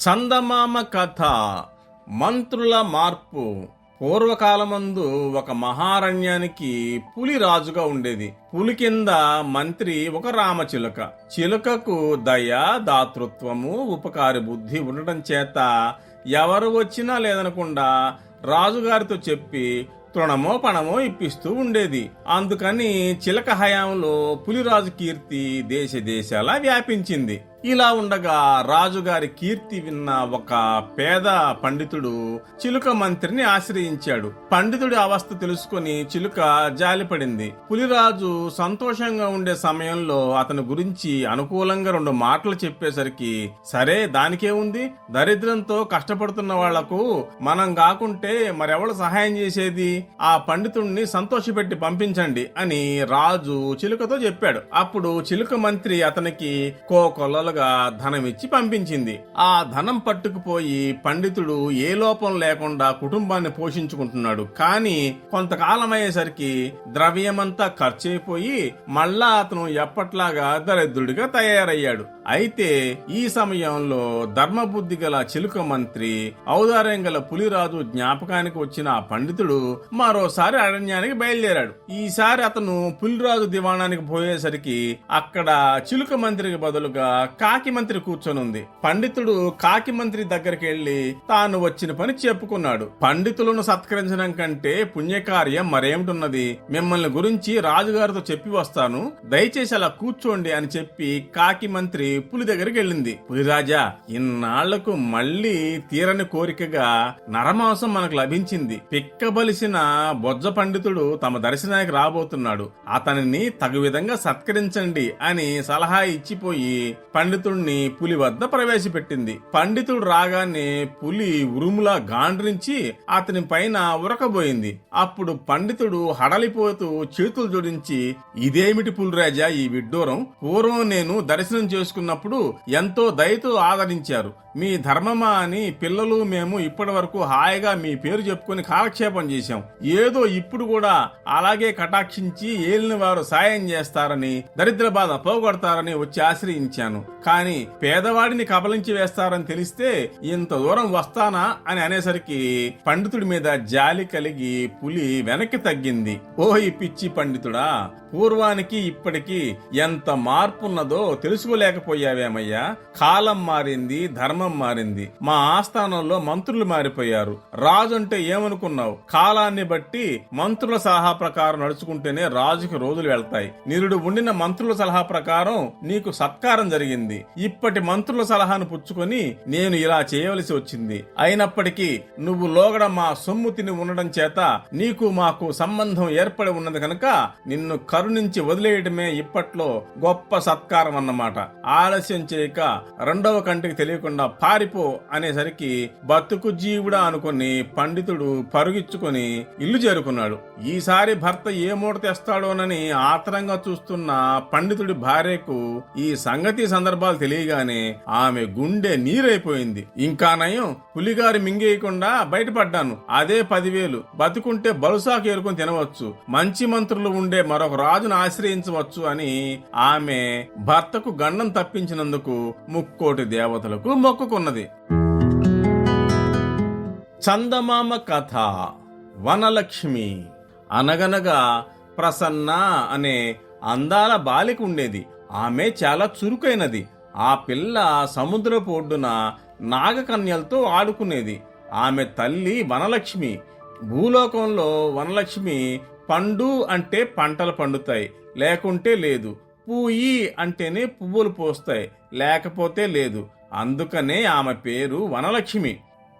చందమామ కథ. మంత్రుల మార్పు. పూర్వకాలమందు ఒక మహారణ్యానికి పులి రాజుగా ఉండేది. పులి కింద మంత్రి ఒక రామచిలుక. చిలుకకు దయ, దాతృత్వము, ఉపకారి బుద్ధి ఉండటం చేత ఎవరు వచ్చినా లేదనకుండా రాజుగారితో చెప్పి తృణమో పణమో ఇప్పిస్తూ ఉండేది. అందుకని చిలక హయాంలో పులిరాజు కీర్తి దేశ దేశాలా వ్యాపించింది. ఇలా ఉండగా రాజుగారి కీర్తి విన్న ఒక పేద పండితుడు చిలుక మంత్రిని ఆశ్రయించాడు. పండితుడి అవస్థ తెలుసుకుని చిలుక జాలిపడింది. పులిరాజు సంతోషంగా ఉండే సమయంలో అతని గురించి అనుకూలంగా 2 మాటలు చెప్పేసరికి, సరే దానికే ఉంది, దరిద్రంతో కష్టపడుతున్న వాళ్లకు మనం కాకుంటే మరెవడు సహాయం చేసేది, ఆ పండితుడిని సంతోషపెట్టి పంపించండి అని రాజు చిలుకతో చెప్పాడు. అప్పుడు చిలుక మంత్రి అతనికి కోకొల్లలు ధనమిచ్చి పంపించింది. ఆ ధనం పట్టుకుపోయి పండితుడు ఏ లోపం లేకుండా కుటుంబాన్ని పోషించుకుంటున్నాడు. కానీ కొంతకాలం అయ్యేసరికి ద్రవ్యమంతా ఖర్చయిపోయి మళ్ళా అతను ఎప్పట్లాగా దరిద్రుడిగా తయారయ్యాడు. అయితే ఈ సమయంలో ధర్మబుద్ధి గల చిలుక మంత్రి, ఔదార్యం గల పులిరాజు జ్ఞాపకానికి వచ్చిన ఆ పండితుడు మరోసారి అరణ్యానికి బయలుదేరాడు. ఈసారి అతను పులిరాజు దివాణానికి పోయేసరికి అక్కడ చిలుక మంత్రికి బదులుగా కాకి మంత్రి కూర్చొనుంది. పండితుడు కాకి మంత్రి దగ్గరికి వెళ్లి తాను వచ్చిన పని చెప్పుకున్నాడు. పండితులను సత్కరించడం కంటే పుణ్యకార్యం మరేమిటున్నది, మిమ్మల్ని గురించి రాజుగారితో చెప్పి వస్తాను, దయచేసి అలా కూర్చోండి అని చెప్పి కాకి మంత్రి పులి దగ్గరికి వెళ్ళింది. పులిరాజా, ఇన్నాళ్లకు మళ్లీ తీరని కోరికగా నరమాంసం మనకు లభించింది. పిక్కబలిసిన బొజ్జ పండితుడు తమ దర్శనానికి రాబోతున్నాడు, అతనిని తగు విధంగా సత్కరించండి అని సలహా ఇచ్చిపోయి పండితుడిని పులి వద్ద ప్రవేశపెట్టింది. పండితుడు రాగానే పులి ఉరుములా గాండ్రించి అతని పైన ఉరకబోయింది. అప్పుడు పండితుడు హడలిపోతూ చేతులు జోడించి, ఇదేమిటి పులిరాజా ఈ విడ్డూరం, పూర్వం నేను దర్శనం చేసుకున్నప్పుడు ఎంతో దయతో ఆదరించారు, మీ ధర్మమా అని పిల్లలు మేము ఇప్పటి వరకు హాయిగా మీ పేరు చెప్పుకుని కాలక్షేపం చేశాం, ఏదో ఇప్పుడు కూడా అలాగే కటాక్షించి ఏలిన వారు సాయం చేస్తారని, దరిద్ర బాధ పోగొడతారని వచ్చి ఆశ్రయించాను. కానీ పేదవాడిని కబలించి వేస్తారని తెలిస్తే ఇంత దూరం వస్తానా అని అనేసరికి పండితుడి మీద జాలి కలిగి పులి వెనక్కి తగ్గింది. ఓహి పిచ్చి పండితుడా, పూర్వానికి ఇప్పటికి ఎంత మార్పున్నదో తెలుసుకోలేకపోయావేమయ్యా. కాలం మారింది, ధర్మం మారింది, మా ఆస్థానంలో మంత్రులు మారిపోయారు. రాజు అంటే ఏమనుకున్నావు, కాలాన్ని బట్టి మంత్రుల సలహా ప్రకారం నడుచుకుంటేనే రాజుకి రోజులు వెళ్తాయి. నిరుడు ఉండిన మంత్రుల సలహా ప్రకారం నీకు సత్కారం జరిగింది. ఇప్పటి మంత్రుల సలహాను పుచ్చుకొని నేను ఇలా చేయవలసి వచ్చింది. అయినప్పటికీ నువ్వు లోగడ మా సొమ్ము తిని ఉండడం చేత నీకు మాకు సంబంధం ఏర్పడి ఉన్నది కనుక నిన్ను కరుణించి వదిలేయటమే ఇప్పట్లో గొప్ప సత్కారం అన్నమాట. ఆలస్యం చేయక రెండవ కంటికి తెలియకుండా పారిపో అనేసరికి బతుకు జీవుడా అనుకుని పండితుడు పరుగిచ్చుకొని ఇల్లు చేరుకున్నాడు. ఈసారి భర్త ఏ మూట తెస్తాడోనని ఆత్రంగా చూస్తున్న పండితుడి భార్యకు ఈ సంగతి సందర్భాలు తెలియగానే ఆమె గుండె నీరైపోయింది. ఇంకా నయం, పులిగారి మింగేయకుండా బయటపడ్డాను, అదే 10,000, బతుకుంటే బలుసాకు ఏరుకొని తినవచ్చు, మంచి మంత్రులు ఉండే మరొక రాజును ఆశ్రయించవచ్చు అని ఆమె భర్తకు గండం తప్పించినందుకు 3,000,000 దేవతలకు మొక్కుకున్నది. చందమామ కథ. వనలక్ష్మి. అనగనగా ప్రసన్న అనే అందాల బాలిక ఉండేది. ఆమె చాలా చురుకైనది. ఆ పిల్ల సముద్రపు ఒడ్డున నాగకన్యలతో ఆడుకునేది. ఆమె తల్లి వనలక్ష్మి. భూలోకంలో వనలక్ష్మి పండు అంటే పంటలు పండుతాయి, లేకుంటే లేదు, పూయి అంటేనే పువ్వులు పోస్తాయి, లేకపోతే లేదు. అందుకనే ఆమె పేరు వనలక్ష్మి.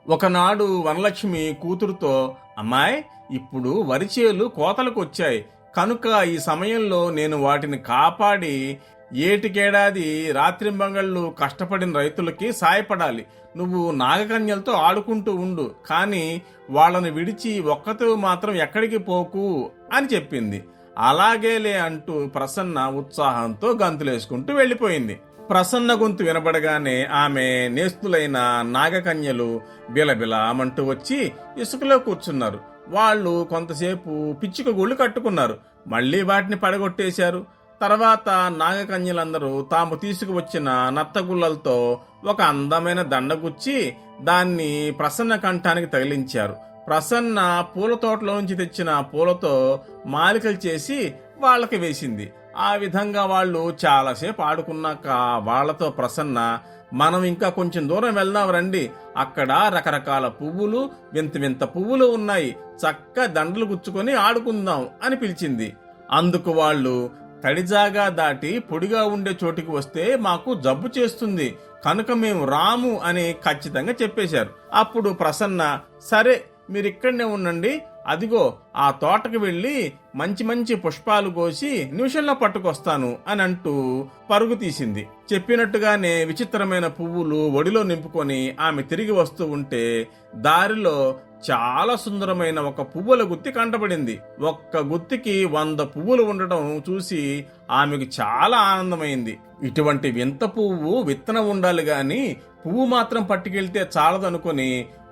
ఒకనాడు వనలక్ష్మి కూతురుతో, అమ్మాయి, ఇప్పుడు వరిచేలు కోతలకు వచ్చాయి కనుక ఈ సమయంలో నేను వాటిని కాపాడి ఏటికేడాది రాత్రింబగళ్ళు కష్టపడిన రైతులకి సాయపడాలి. నువ్వు నాగకన్యలతో ఆడుకుంటూ ఉండు, కానీ వాళ్ళని విడిచి ఒక్కతో మాత్రం ఎక్కడికి పోకు అని చెప్పింది. అలాగేలే అంటూ ప్రసన్న ఉత్సాహంతో గంతులేసుకుంటూ వెళ్లిపోయింది. ప్రసన్న గొంతు వినబడగానే ఆమె నేస్తులైన నాగకన్యలు బిలబిలామంటూ వచ్చి ఇసుకలో కూర్చున్నారు. వాళ్ళు కొంతసేపు పిచ్చుక గుళ్ళు కట్టుకున్నారు, మళ్లీ వాటిని పడగొట్టేశారు. తర్వాత నాగకన్యలందరూ తాము తీసుకువచ్చిన నత్తగుల్లలతో ఒక అందమైన దండగుచ్చి దాన్ని ప్రసన్న కంఠానికి తగిలించారు. ప్రసన్న పూల తోటలో నుంచి తెచ్చిన పూలతో మాలికలు చేసి వాళ్ళకి వేసింది. ఆ విధంగా వాళ్ళు చాలాసేపు ఆడుకున్నాక వాళ్లతో ప్రసన్న, మనం ఇంకా కొంచెం దూరం వెళ్దాం రండి, అక్కడ రకరకాల పువ్వులు, వింత వింత పువ్వులు ఉన్నాయి, చక్కగా దండలు గుచ్చుకొని ఆడుకుందాం అని పిలిచింది. అందుకు వాళ్ళు, తడిజాగా దాటి పొడిగా ఉండే చోటికి వస్తే మాకు జబ్బు చేస్తుంది కనుక మేము రాము అని ఖచ్చితంగా చెప్పేశారు. అప్పుడు ప్రసన్న, సరే మీరిక్కడనే ఉండండి, అదిగో ఆ తోటకు వెళ్లి మంచి మంచి పుష్పాలు కోసి నిమిషంలో పట్టుకొస్తాను అని అంటూ పరుగు తీసింది. చెప్పినట్టుగానే విచిత్రమైన పువ్వులు ఒడిలో నింపుకొని ఆమె తిరిగి వస్తూ ఉంటే దారిలో చాలా సుందరమైన ఒక పువ్వుల గుత్తి కంటపడింది. ఒక్క గుత్తికి 100 పువ్వులు ఉండటం చూసి ఆమెకు చాలా ఆనందమైంది. ఇటువంటి వింత పువ్వు విత్తనం ఉండాలి గాని పువ్వు మాత్రం పట్టుకెళ్తే చాలదనుకుని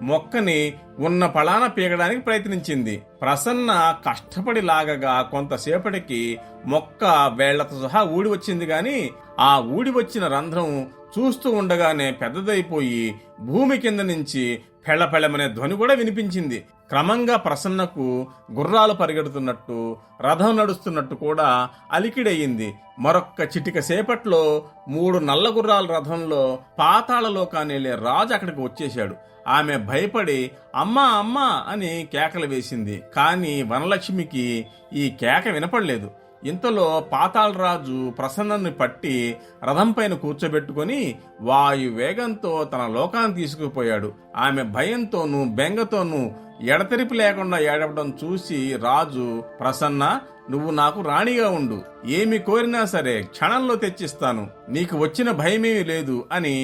మొక్కని ఉన్న పళాన పీకడానికి ప్రయత్నించింది. ప్రసన్న కష్టపడి లాగగా కొంతసేపటికి మొక్క వేళ్లతో సహా ఊడి వచ్చింది గాని ఆ ఊడి వచ్చిన రంధ్రం చూస్తూ ఉండగానే పెద్దదైపోయి భూమి కింద నుంచి పెళ్ళపెళ్ళమనే ధ్వని కూడా వినిపించింది. క్రమంగా ప్రసన్నకు గుర్రాలు పరిగెడుతున్నట్టు, రథం నడుస్తున్నట్టు కూడా అలికిడయింది. మరొక్క చిటిక సేపట్లో 3 నల్ల గుర్రాల రథంలో పాతాళలోకానెళ్లే రాజు అక్కడికి వచ్చేశాడు. ఆమె భయపడి అమ్మా అమ్మా అని కేకలు వేసింది. కాని వనలక్ష్మికి ఈ కేక వినపడలేదు. ఇంతలో పాతాళరాజు ప్రసన్నని పట్టి రథంపైన కూర్చోబెట్టుకుని వాయు వేగంతో తన లోకాన్ని తీసుకుపోయాడు. ఆమె భయంతోనూ బెంగతోనూ ఎడతెరిపి లేకుండా ఏడవడం చూసి రాజు, ప్రసన్న నువ్వు నాకు రాణిగా ఉండు, ఏమి కోరినా సరే క్షణంలో తెచ్చిస్తాను, నీకు వచ్చిన భయమేమీ లేదు అని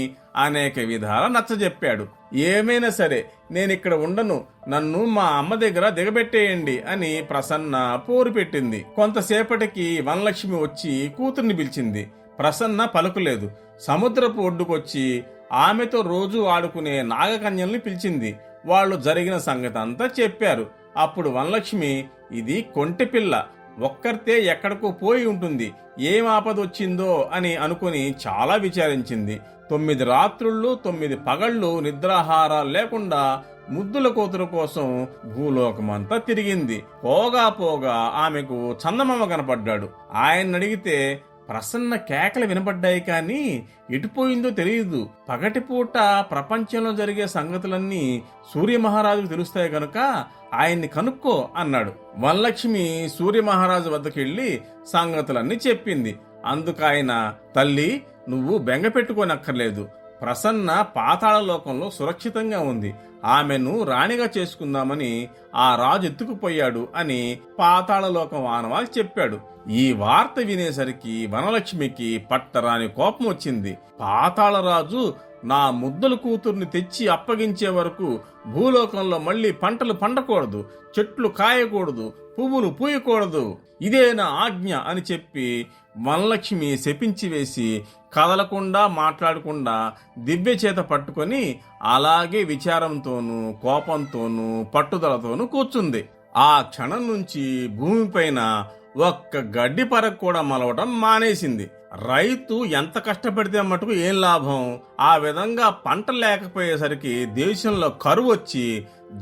అనేక విధాల నచ్చజెప్పాడు. ఏమైనా సరే నేనిక్కడ ఉండను, నన్ను మా అమ్మ దగ్గర దిగబెట్టేయండి అని ప్రసన్న పోరు పెట్టింది. కొంతసేపటికి వనలక్ష్మి వచ్చి కూతుర్ని పిలిచింది. ప్రసన్న పలుకులేదు. సముద్రపు ఒడ్డుకొచ్చి ఆమెతో రోజు ఆడుకునే నాగకన్యల్ని పిలిచింది. వాళ్ళు జరిగిన సంగతి అంతా చెప్పారు. అప్పుడు వనలక్ష్మి, ఇది కొంటెపిల్ల, ఒక్కరితే ఎక్కడికో పోయి ఉంటుంది, ఏం ఆపదొచ్చిందో అని అనుకుని చాలా విచారించింది. 9 రాత్రుళ్ళు 9 పగళ్ళు నిద్రాహారాలు లేకుండా ముద్దుల కూతురు కోసం భూలోకమంతా తిరిగింది. పోగా పోగా ఆమెకు చందమామ కనపడ్డాడు. ఆయన అడిగితే ప్రసన్న కేకలు వినపడ్డాయి కానీ ఎటుపోయిందో తెలియదు. పగటిపూట ప్రపంచంలో జరిగే సంగతులన్నీ సూర్యమహారాజుకు తెలుస్తాయి కనుక ఆయన్ని కనుక్కో అన్నాడు. వనలక్ష్మి సూర్యమహారాజు వద్దకెళ్లి సంగతులన్నీ చెప్పింది. అందుకాయన, తల్లి నువ్వు బెంగ పెట్టుకోనక్కర్లేదు, ప్రసన్న పాతాళలోకంలో సురక్షితంగా ఉంది, ఆమెను రాణిగా చేసుకుందామని ఆ రాజు ఎత్తుకుపోయాడు అని పాతాళలోకం ఆనవాళ్ళు చెప్పాడు. ఈ వార్త వినేసరికి వనలక్ష్మికి పట్టరాని కోపం వచ్చింది. పాతాళరాజు నా ముద్దల కూతుర్ని తెచ్చి అప్పగించే వరకు భూలోకంలో మళ్లీ పంటలు పండకూడదు, చెట్లు కాయకూడదు, పువ్వులు పూయకూడదు, ఇదే నా ఆజ్ఞ అని చెప్పి వనలక్ష్మి శపించి వేసి కదలకుండా మాట్లాడకుండా దివ్య చేత పట్టుకొని అలాగే విచారంతోనూ కోపంతోనూ పట్టుదలతోనూ కూర్చుంది. ఆ క్షణం నుంచి భూమిపైన ఒక్క గడ్డి పరకు కూడా మలవటం మానేసింది. రైతు ఎంత కష్టపడితే మటుకు ఏం లాభం? ఆ విధంగా పంట లేకపోయేసరికి దేశంలో కరువు వచ్చి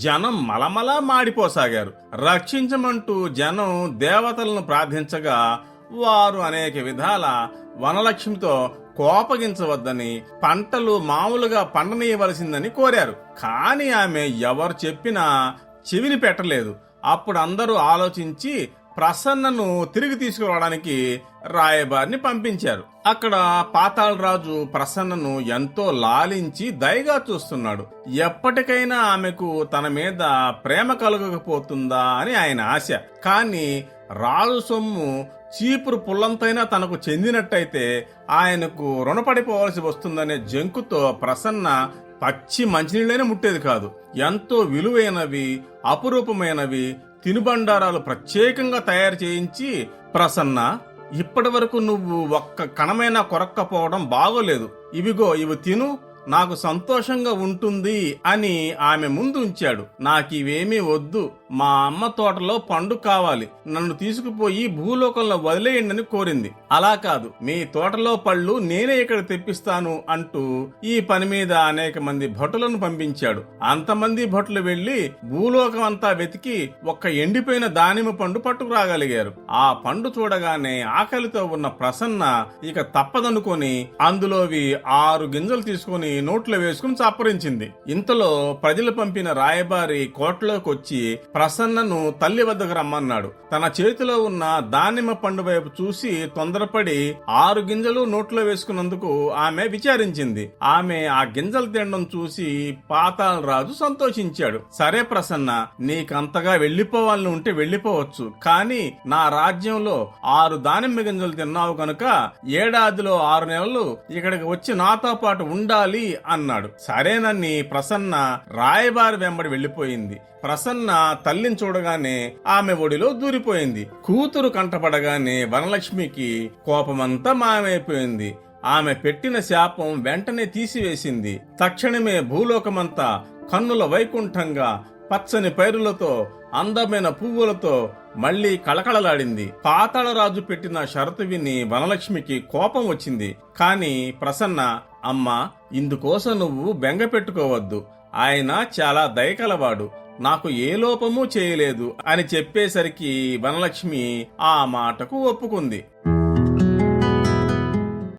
జనం మలమలా మాడిపోసాగారు. రక్షించమంటూ జనం దేవతలను ప్రార్థించగా వారు అనేక విధాల వనలక్ష్మితో కోపగించవద్దని, పంటలు మామూలుగా పండనీయవలసిందని కోరారు. కాని ఆమె ఎవరు చెప్పినా చెవిని పెట్టలేదు. అప్పుడు అందరూ ఆలోచించి ప్రసన్నను తిరిగి తీసుకురావడానికి రాయబారిని పంపించారు. అక్కడ పాతాళరాజు ప్రసన్నను ఎంతో లాలించి దయగా చూస్తున్నాడు. ఎప్పటికైనా ఆమెకు తన మీద ప్రేమ కలగకపోతుందా అని ఆయన ఆశ. కాని రాజు సొమ్ము చీపురు పుల్లంతైనా తనకు చెందినట్టయితే ఆయనకు రుణపడిపోవలసి వస్తుందనే జంకుతో ప్రసన్న పచ్చి మంచినీళ్ళైనా ముట్టేది కాదు. ఎంతో విలువైనవి, అపురూపమైనవి తినుబండారాలు ప్రత్యేకంగా తయారు చేయించి, ప్రసన్న ఇప్పటి వరకు నువ్వు ఒక్క కణమైనా కొరక్కపోవడం బాగోలేదు, ఇవిగో ఇవి తిను, నాకు సంతోషంగా ఉంటుంది అని ఆమె ముందు ఉంచాడు. నాకివేమీ వద్దు, మా అమ్మ తోటలో పండు కావాలి, నన్ను తీసుకుపోయి భూలోకంలో వదిలేయండి కోరింది. అలా కాదు, మీ తోటలో పళ్ళు నేనే ఇక్కడ తెప్పిస్తాను అంటూ ఈ పని మీద అనేక మంది భటులను పంపించాడు. అంతమంది భటులు వెళ్లి భూలోకం అంతా వెతికి ఒక్క ఎండిపోయిన దానిమ్మ పండు పట్టుకురాగలిగారు. ఆ పండు చూడగానే ఆకలితో ఉన్న ప్రసన్న ఇక తప్పదనుకొని అందులోవి 6 గింజలు తీసుకుని నోట్లో వేసుకుని చప్పరించింది. ఇంతలో ప్రజలు పంపిన రాయబారి కోటలోకి వచ్చి ప్రసన్నను తల్లి వద్దకు రమ్మన్నాడు. తన చేతిలో ఉన్న దానిమ్మ పండు వైపు చూసి తొందరపడి 6 గింజలు నోట్లో వేసుకున్నందుకు ఆమె విచారించింది. ఆమె ఆ గింజలు తినడం చూసి పాతాళ రాజు సంతోషించాడు. సరే ప్రసన్న, నీకంతగా వెళ్లిపోవాలని ఉంటే వెళ్లిపోవచ్చు, కానీ నా రాజ్యంలో 6 దానిమ్మ గింజలు తిన్నావు కనుక ఏడాదిలో 6 నెలలు ఇక్కడికి వచ్చి నాతో పాటు ఉండాలి అన్నాడు. సరేనని ప్రసన్న రాయబారి వెంబడి వెళ్లిపోయింది. ప్రసన్న తల్లిని చూడగానే ఆమె ఒడిలో దూరిపోయింది. కూతురు కంటపడగానే వనలక్ష్మికి కోపమంతా మాయమైపోయింది. ఆమె పెట్టిన శాపం వెంటనే తీసివేసింది. తక్షణమే భూలోకమంతా కన్నుల వైకుంఠంగా పచ్చని పైరులతో అందమైన పువ్వులతో మళ్లీ కళకళలాడింది. పాతాళరాజు పెట్టిన షరతు విని వనలక్ష్మికి కోపం వచ్చింది. కాని ప్రసన్న, అమ్మా, ఇందుకోసం నువ్వు బెంగ పెట్టుకోవద్దు, ఆయన చాలా దయకలవాడు, నాకు ఏ లోపమూ చేయలేదు అని చెప్పేసరికి వనలక్ష్మి ఆ మాటకు ఒప్పుకుంది.